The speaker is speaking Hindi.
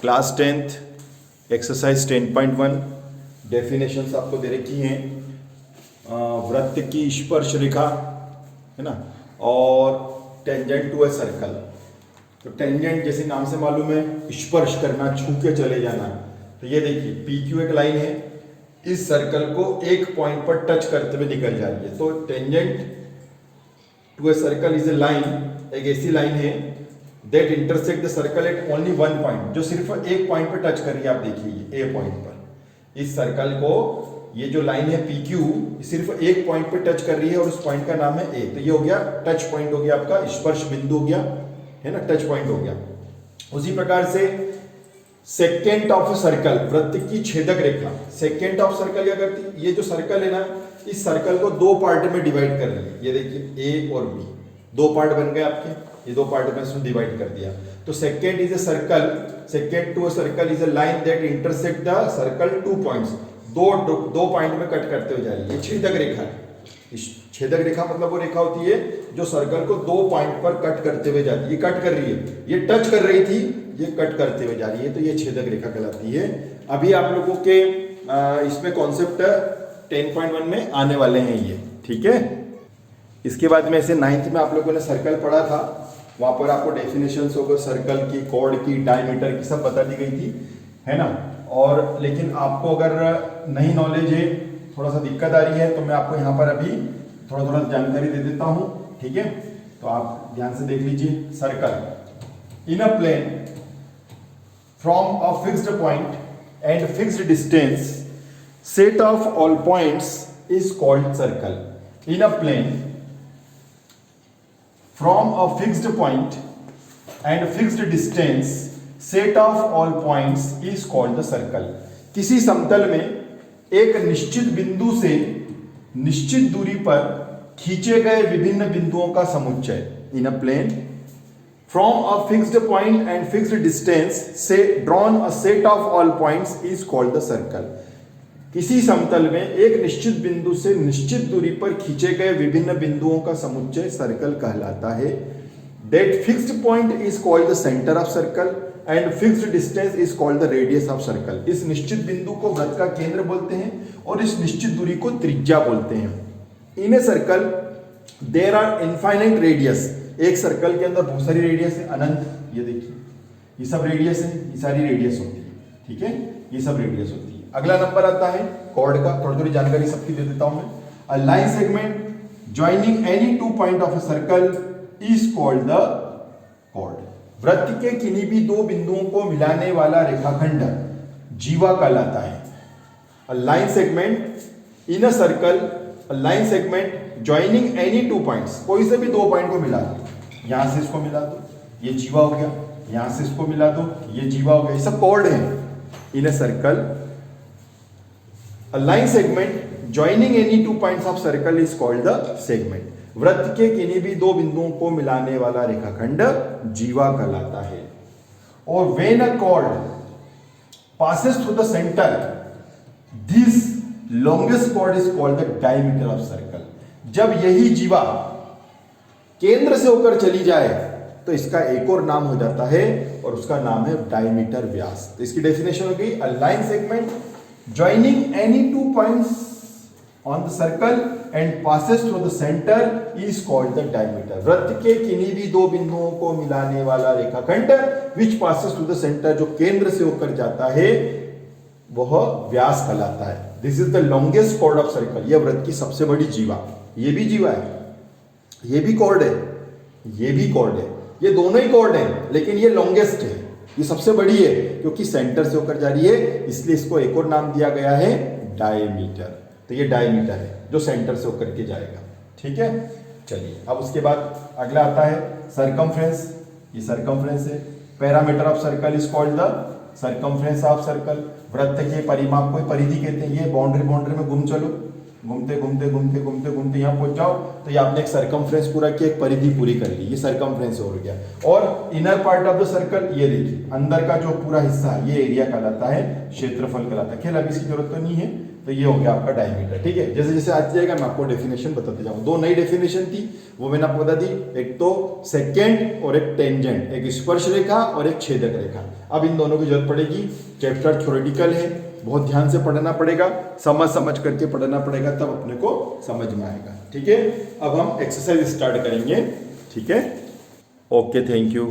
क्लास 10th एक्सरसाइज 10.1 डेफिनेशंस आपको दे रखी हैं। वृत्त की स्पर्श रेखा है ना, और टेंजेंट टू ए सर्कल। तो टेंजेंट जैसे नाम से मालूम है, स्पर्श करना, छू के चले जाना। तो ये देखिए PQ एक लाइन है, इस सर्कल को एक पॉइंट पर टच करते हुए निकल जा रही है। तो tangent to a circle is a line, एक ऐसी लाइन है that intersect the circle at only one point, जो सिर्फ एक पॉइंट पर टच कर रही है। आप देखिए ए पॉइंट पर इस सर्कल को, ये जो लाइन है PQ सिर्फ एक पॉइंट पर टच कर रही है और उस पॉइंट का नाम है ए। तो ये हो गया टच पॉइंट, हो गया आपका स्पर्श बिंदु, हो गया है ना, टच पॉइंट हो गया। उसी प्रकार से सेकेंट ऑफ सर्कल, वृत्त की छेदक रेखा। सेकेंट ऑफ सर्कल क्या करती है, ये जो सर्कल है ना, इस सर्कल को दो पार्ट में डिवाइड कर रही है। ये देखिए ए और बी, दो पार्ट बन गए आपके, ये दो पार्ट में इसमें डिवाइड कर दिया। तो secant is a circle, secant to a circle is a line that intersect the circle two points, दो पॉइंट में कट करते हुए जा रही है। छेदक रेखा है। छेदक रेखा मतलब वो रेखा होती है जो सर्कल को दो पॉइंट पर कट करते हुए जाती है। ये कट कर रही है, ये टच कर रही थी, ये कट करते हुए जा रही है, तो ये छेदक रेखा कहलाती है। अभी आप लोगों के इसमें कॉन्सेप्ट 10.1 में आने वाले हैं ये, ठीक है। इसके बाद में ऐसे 9th में आप लोगों ने सर्कल पढ़ा था, वहां पर आपको डेफिनेशंस होगा सर्कल की, कॉर्ड की, डायमीटर की, सब बता दी गई थी, है ना। और लेकिन आपको अगर नई नॉलेज है, थोड़ा सा दिक्कत आ रही है, तो मैं आपको यहाँ पर अभी थोड़ा थोड़ा जानकारी दे देता हूँ, ठीक है। तो आप ध्यान से देख लीजिए। Circle in a plane from a fixed point and fixed distance, set of all points is called circle. In a plane from a fixed point and fixed distance, set of all points is called the circle. किसी समतल में एक निश्चित बिंदु से निश्चित दूरी पर खींचे गए विभिन्न बिंदुओं का समुच्चय। In a plane from a fixed point and fixed distance से drawn a set of all points is called the circle. किसी समतल में एक निश्चित बिंदु से निश्चित दूरी पर खींचे गए विभिन्न बिंदुओं का समुच्चय सर्कल कहलाता है। That fixed point is called the centre of circle and fixed distance is called the radius of circle. इस निश्चित बिंदु को वृत्त का केंद्र बोलते हैं और इस निश्चित दूरी को त्रिज्या बोलते हैं। In a circle there are infinite radius. एक सर्कल के अंदर बहुत सारी रेडियस है, अनंत। ये देखिए ये सब रेडियस है, ये सारी रेडियस होती है, ठीक है, ये सब रेडियस होती है। अगला नंबर आता है कॉर्ड का, थोड़ी थोड़ी जानकारी सबकी दे देता हूं मैं। A line segment joining any two point of a circle is called the chord. वृत्त के किन्हीं भी दो बिंदुओं को मिलाने वाला रेखाखंड जीवा कहलाता है। A line segment in a circle, a line segment joining any two points, कोई से भी दो पॉइंट को मिला दो, यहां से इसको मिला दो, ये जीवा हो गया, यहां से इसको मिला दो, ये जीवा हो गया, ये सब कॉर्ड है। इन a circle, a line segment joining any two points of circle is called the segment। वृत्त के किन्हीं भी दो बिंदुओं को मिलाने वाला रेखाखंड जीवा कहलाता है। और when a chord passes through the center, this longest chord is called the diameter of circle। जब यही जीवा केंद्र से होकर चली जाए तो इसका एक और नाम हो जाता है और उसका नाम है डायमीटर, व्यास। तो इसकी डेफिनेशन हो गई, अ line segment joining any two points on the circle and passes through the centre is called the diameter. वृत्त के किन्हीं भी दो बिंदुओं को मिलाने वाला रेखाखंड विच पासेस थ्रू द सेंटर, जो केंद्र से होकर जाता है, वह व्यास कहलाता है। This is the longest chord of circle. यह वृत्त की सबसे बड़ी जीवा, ये भी जीवा है, ये भी कॉर्ड है, ये भी कॉर्ड है, ये दोनों ही कॉर्ड है, लेकिन ये लॉन्गेस्ट है, ये सबसे बड़ी है क्योंकि सेंटर से होकर जा रही है, इसलिए इसको एक और नाम दिया गया है डायमीटर। तो ये डायमीटर है जो सेंटर से होकर के जाएगा, ठीक है। चलिए अब उसके बाद अगला आता है सरकमफ्रेंस। ये सरकमफ्रेंस है। Parameter of circle is called the circumference of circle. वृत्त के परिमाप को परिधि कहते हैं। ये बाउंड्री में घूम चलो, घूमते घूमते घूमते घूमते घूमते यहाँ पहुंच जाओ तो ये आपने एक सरकमफ्रेंस पूरा किया, एक परिधि पूरी कर ली, ये सरकमफ्रेंस हो गया। और inner part of the circle, ये देखिए अंदर का जो पूरा हिस्सा है, ये एरिया कहलाता है क्षेत्रफल कहलाता है। खेल अभी इसकी जरूरत तो नहीं है, तो ये हो गया आपका डायमीटर, ठीक है। जैसे जैसे आती जाएगा मैं आपको डेफिनेशन बताते जाऊंगा। दो नई डेफिनेशन थी वो मैंने आपको बता दी, एक तो सेकेंड और एक टेंजेंट, एक स्पर्श रेखा और एक छेदक रेखा। अब इन दोनों की जरूरत पड़ेगी। चैप्टर थ्योरेटिकल है, बहुत ध्यान से पढ़ना पड़ेगा, समझ समझ करके पढ़ना पड़ेगा, तब अपने को समझ में आएगा। ठीक है, अब हम एक्सरसाइज स्टार्ट करेंगे। ठीक है, ओके, थैंक यू।